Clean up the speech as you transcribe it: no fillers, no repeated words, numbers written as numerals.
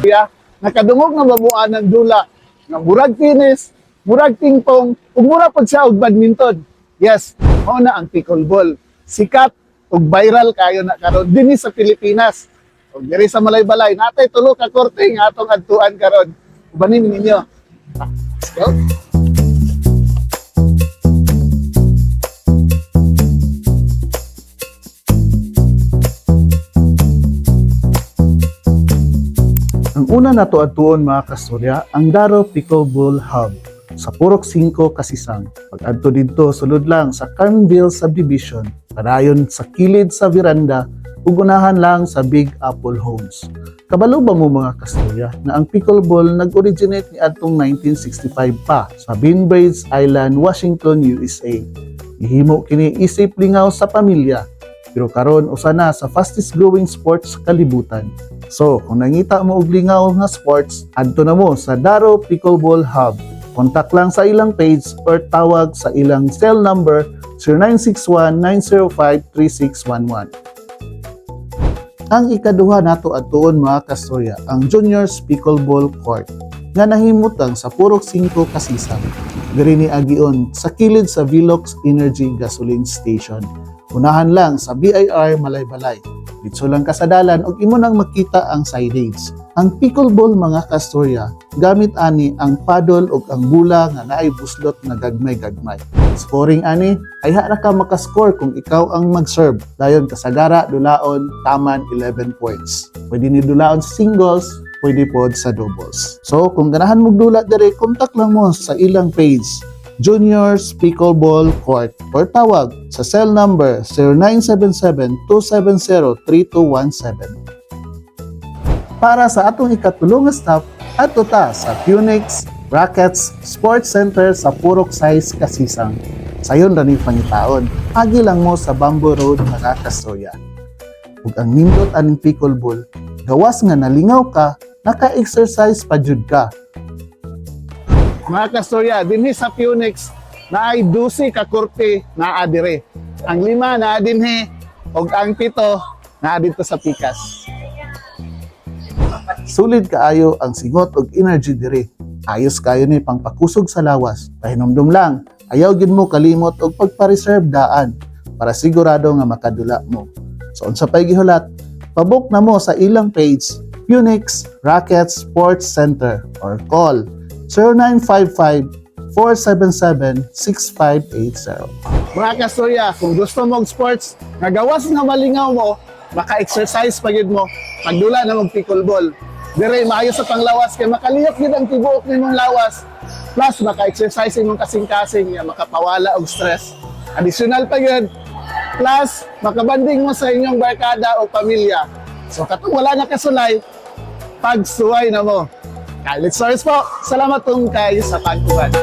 Kaya nakadungog na mabuan ng dula nga murag tennis, murag ping-pong, ug mura pod siya og badminton. Yes, mao na ang pickleball. Sikat ug viral kayo na karon dinhi sa Pilipinas. Ug diri sa Malaybalay, natay tulo ka korte nga atong adtuan karon. Ubanin ninyo. Let's go. Ang una nato adtuon mga kasturya, ang Daro Pickleball Hub sa Purok 5, Kasisang. Pag-adto dito, sulod lang sa Carmenville Subdivision, padayon sa kilid sa veranda, ug unahan lang sa Big Apple Homes. Kabalo ba mo mga kasturya na ang pickleball nag-originate ni adtong 1965 pa sa Bainbridge Island, Washington, USA. Gihimo kini isip lingaw sa pamilya, pero karon usa na sa fastest growing sports sa kalibutan. So, kung nangita mo og lingaw nga sports, adto na mo sa Daro Pickleball Hub. Kontak lang sa ilang page or tawag sa ilang cell number 0961-905-3611. Ang ikaduha nato adtuon mga kasturya, ang Juniors Pickleball Court nga nahimutang sa Purok 5, Kasisang. Diri ni agion sa kilid sa Velox Energy Gasoline Station. Unahan lang sa BIR Malaybalay. Dito lang ka sa dalan ug imo nang makita ang signage. Ang pickleball mga kasturya, gamit ani ang paddle ug ang bula nga naay buslot na gagmay-gagmay. Scoring ani, ay ra ka makascore kung ikaw ang mag-serve. Dayon kasagara dulaon taman 11 points. Pwede ni dulaon sa singles, pwede pod sa doubles. So kung ganahan mo dula diri, kontak lang mo sa ilang page Juniors Pickleball Court or tawag sa cell number 0977-270-3217. Para sa atong ikatulong nga staff, adto ta sa Phoenix Rackets Sports Center sa Purok 6, Kasisang. Sayon ra ni pangitaon, agi lang mo sa Bamboo Road mga kasturya. Ug ang nindot aning pickleball, gawas nga nalingaw ka, naka-exercise pa jud ka. Mga kasturya, dinhi sa Phoenix naay 12 ka korte naa dire. Ang 5 naa dinhi ug ang 7 naa dito sa Pikas. Sulid kaayo ang singot ug energy diri. Ayos kayo ni pangpakusog sa lawas. Pahinomdom lang, ayaw gid mo kalimot og pagpa-reserve daan para sigurado nga makadula mo. So unsa pay gihulat, pabook na mo sa ilang page Phoenix Rackets Sports Center or call 0955-477-6580. Mga kasturya, kung gusto mong sports, nagawas nga malingaw mo, maka-exercise pa yun mo, pagdula na mong pickleball. Dire, maayos sa panglawas, kaya makalihap yun ang tibuok nimong lawas. Plus, maka-exercise mong kasing-kasing, makapawala og stress. Additional pa yun. Plus, makabanding mo sa inyong barkada o pamilya. So, katong wala na kasulay, pagsuway na mo. Let's start po. Salamat kung kayo sa pagkuhan.